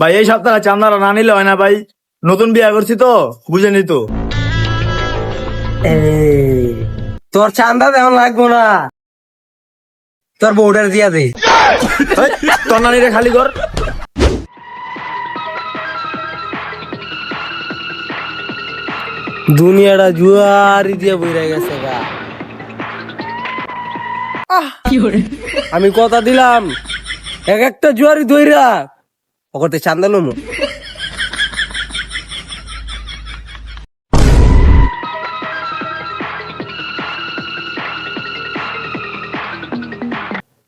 ভাই এই সপ্তাহে চান্দারা না নিলে হয় না ভাই, নতুন বিয়া করছি তো বুঝে নিত। তোর চান্দা তেমন লাগবো না, তোর বউডার দিয়া দে। তোর নানিরে খালি কর। দুনিয়াটা জুয়ারি দিয়ে বইরা গেছে গা। আমি কথা দিলাম এক একটা জুয়ারি ধইরা ওকতে চান্দা লমু।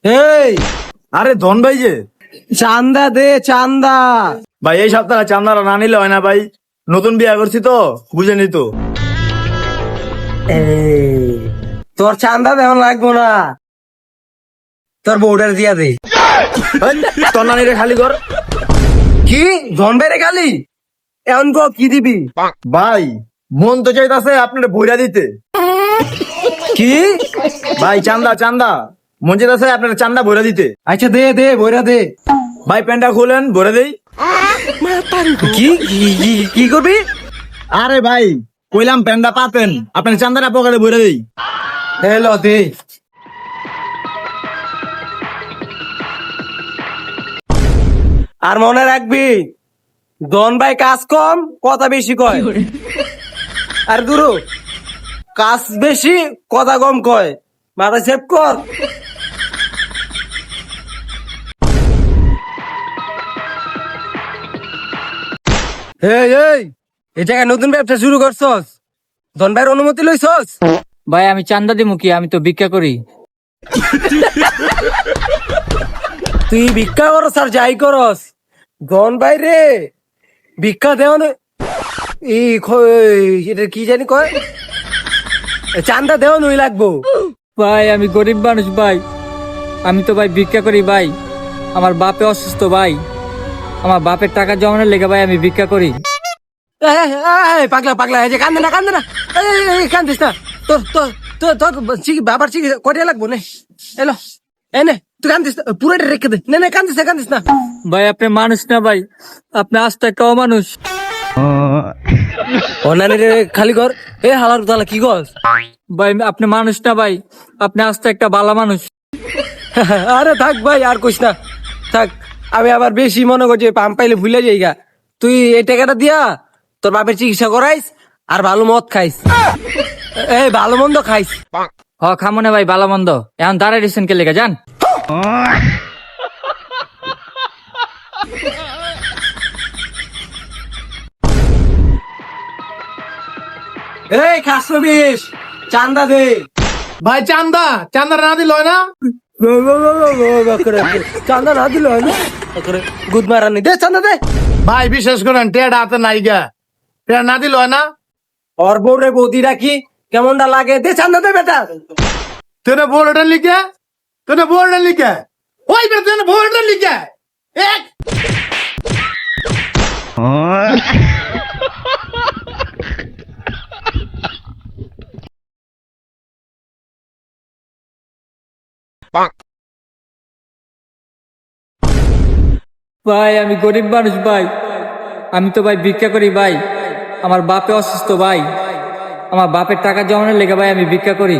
এই আরে ধন ভাই যে, চান্দা দে চান্দা। ভাই এই সপ্তাহে চান্দারা না নিলে হয় না ভাই, নতুন বিয়া করছি তো বুঝে নিত। তোর চান্দা তেমন লাগবো না, তোর বউডার দিয়া দে। তোর নানিরে খালি কর। কি ধন বেড়ে খালি এখন কি দিবি? ভাই মন তো চাইতাছে আপনার বইরা দিতে। কি? ভাই চান্দা চান্দা, মন চাইতাছে আপনার চান্দা ভরা দিতে। আচ্ছা দে দে বইরা দে। ভাই প্যান্টটা খুলেন ভরে দেই। কি কি করবি? আরে ভাই কইলাম প্যান্টটা পাতেন, আপনার চান্দাটা পকেটে ভরে দেই। হেলো দে। আর মনে রাখবি দন ভাই কাজ কম কথা বেশি কয়। আর গুরু কাজ বেশি কথা কম কয়, মাথা সেভ কর। এই এই এই জায়গায় নতুন ব্যবসা শুরু করছস, দন ভাইয়ের অনুমতি লইছস? ভাই আমি চান্দা দিমু কি, আমি তো ভিক্ষা করি। তুই ভিক্ষা করস আর যাই করস, দন ভাই রে ভিক্ষা দেও না। এটা কি জানি কয়, চান্দা দেও নই লাগবো। ভাই আমি গরিব মানুষ ভাই, আমি তো ভাই ভিক্ষা করি ভাই। আমার বাপে অসুস্থ ভাই, আমার বাপের টাকা জমানোর লেগে ভাই আমি ভিক্ষা করি। পাগলা পাগলা এই যে কান্দে না কান্দে না, কান্দিস না। তোর তোর তোর তোর বাবার চিকিৎসা করিয়া লাগবো নে। এলো এই নে, তুই কান্দিস না, পুরোটা রেখে দে। না কান্দিস না কান্দিস না। ভাই আপনি মানুষ না ভাই, আপনি আস্তে একটা অমানুষ। অনানি রে খালি কর। এ হালার তালা কি গস? ভাই আপনি মানুষ না ভাই, আপনি আস্তে একটা ভালো মানুষ। আরে থাক ভাই আর কইস না, থাক। আমি আবার বেশি মনে করছি পাম পাইলে ভুলে যাই গা। তুই এই টাকাটা দিয়া তোর বাপের চিকিৎসা করাইস আর ভালো মদ খাইস, এই ভালো মন্দ খাইস। হ খামনে ভাই ভালো মন্দ, এখন দাঁড়াই দিচ্ছেন কে লেগে যান। এই খাসো বিষ চান্দা দে। ভাই চান্দা চান্দাটা না দিলে হয় না। চান্দা না দিল হয় না, গুদ মারানি দে চান্দা দে। ভাই বিশেষ করেন টেয়াটা হাতে নাই গা, টেয়া না দিলে হয় না। ওর বউ রে বৌদি রাখি কেমনটা লাগে, দে চান্দা দে বেটা। তেনে বোর্ডটা লিখে, তেনে বোর্ডটা লিখে, ওই বে তেনে বোর্ডটা লিখে এক। ভাই আমি গরিব মানুষ ভাই, আমি তো ভাই ভিক্ষা করি ভাই। আমার বাপে অসুস্থ ভাই, আমার বাপের টাকা জমানোর লেগে ভাই আমি ভিক্ষা করি।